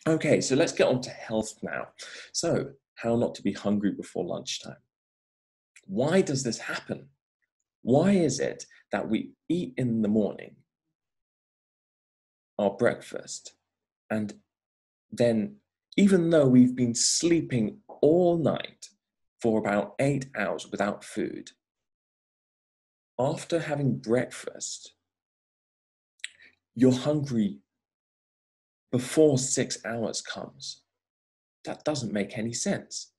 Okay, so let's get on to health now. So, how not to be hungry before lunchtime. Why does this happen? Why is it that we eat in the morning our breakfast and then, even though we've been sleeping all night for about 8 hours without food, after having breakfast, you're hungry before 6 hours comes? That doesn't make any sense.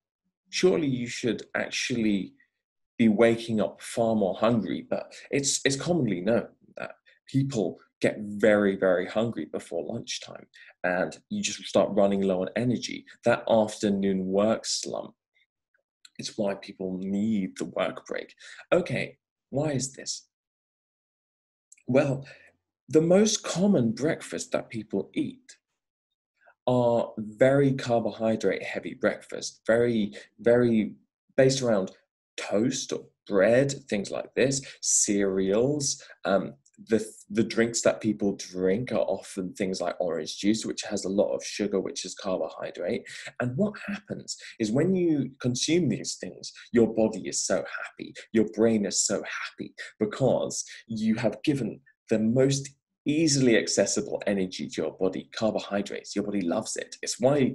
Surely you should actually be waking up far more hungry, but it's commonly known that people get very, very hungry before lunchtime and you just start running low on energy. That afternoon work slump, it's why people need the work break. Okay, why is this? Well, the most common breakfast that people eat are very carbohydrate heavy breakfast, very based around toast or bread, things like this, cereals. The drinks that people drink are often things like orange juice, which has a lot of sugar, which is carbohydrate. And what happens is when you consume these things, your body is so happy, your brain is so happy because you have given the most easily accessible energy to your body, carbohydrates. Your body loves it. It's why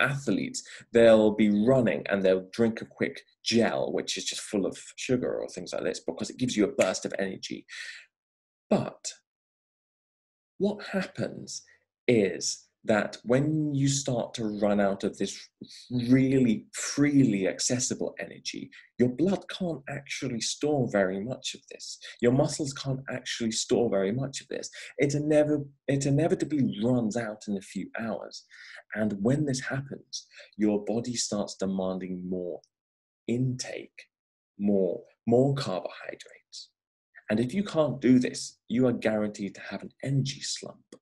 athletes, they'll be running and they'll drink a quick gel, which is just full of sugar or things like this, because it gives you a burst of energy. But what happens is that when you start to run out of this really freely accessible energy, your blood can't actually store very much of this. Your muscles can't actually store very much of this. It inevitably runs out in a few hours. And when this happens, your body starts demanding more intake, more carbohydrates. And if you can't do this, you are guaranteed to have an energy slump,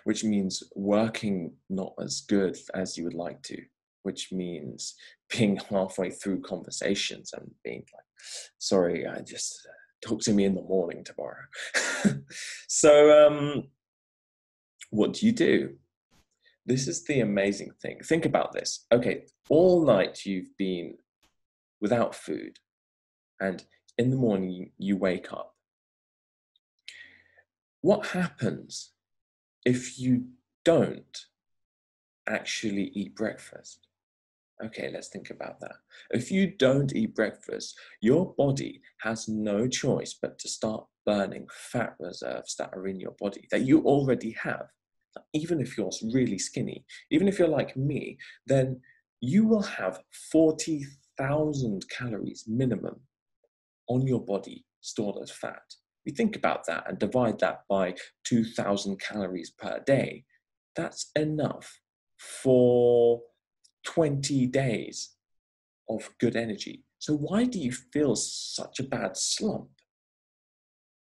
which means working not as good as you would like to, which means being halfway through conversations and being like, sorry, I just talk to me in the morning tomorrow. So, what do you do? This is the amazing thing. Think about this. Okay, all night you've been without food, and in the morning you wake up. What happens if you don't actually eat breakfast? Okay, let's think about that. If you don't eat breakfast, your body has no choice but to start burning fat reserves that are in your body that you already have. Even if you're really skinny, even if you're like me, then you will have 40,000 calories minimum on your body stored as fat. We think about that and divide that by 2,000 calories per day. That's enough for 20 days of good energy. So why do you feel such a bad slump?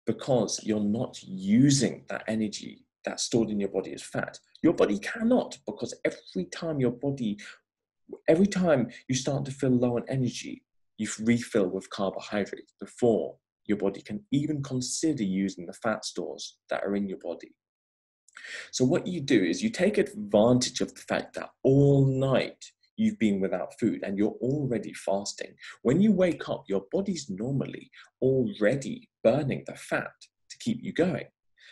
Because you're not using that energy that's stored in your body as fat. Your body cannot, because every time you start to feel low on energy, you refill with carbohydrates before your body can even consider using the fat stores that are in your body. So what you do is you take advantage of the fact that all night you've been without food and you're already fasting. When you wake up, your body's normally already burning the fat to keep you going.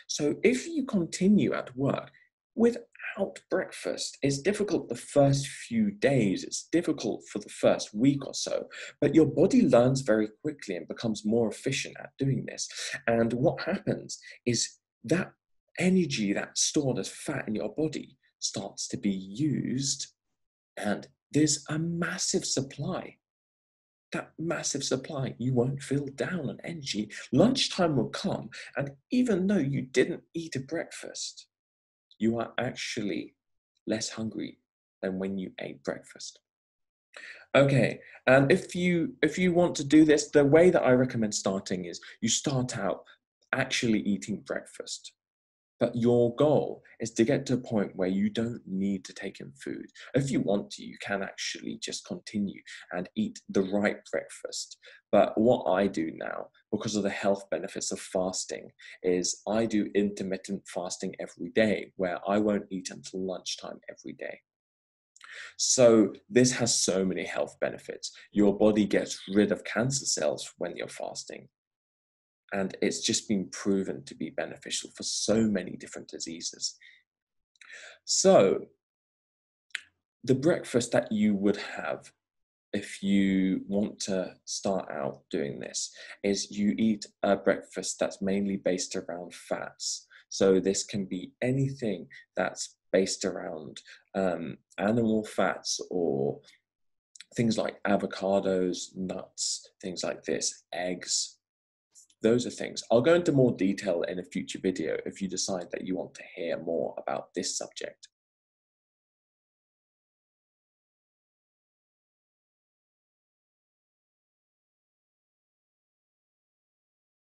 So if you continue at work without breakfast, it's difficult the first few days, it's difficult for the first week or so, but your body learns very quickly and becomes more efficient at doing this. And what happens is that energy that's stored as fat in your body starts to be used, and there's a massive supply. That massive supply, you won't feel down on energy. Lunchtime will come, and even though you didn't eat a breakfast, you are actually less hungry than when you ate breakfast. Okay, and if you want to do this, the way that I recommend starting is you start out actually eating breakfast. But your goal is to get to a point where you don't need to take in food. If you want to, you can actually just continue and eat the right breakfast. But what I do now, because of the health benefits of fasting, is I do intermittent fasting every day, where I won't eat until lunchtime every day. So this has so many health benefits. Your body gets rid of cancer cells when you're fasting. And it's just been proven to be beneficial for so many different diseases. So the breakfast that you would have if you want to start out doing this is you eat a breakfast that's mainly based around fats. So this can be anything that's based around animal fats, or things like avocados, nuts, things like this, eggs. Those are things. I'll go into more detail in a future video if you decide that you want to hear more about this subject.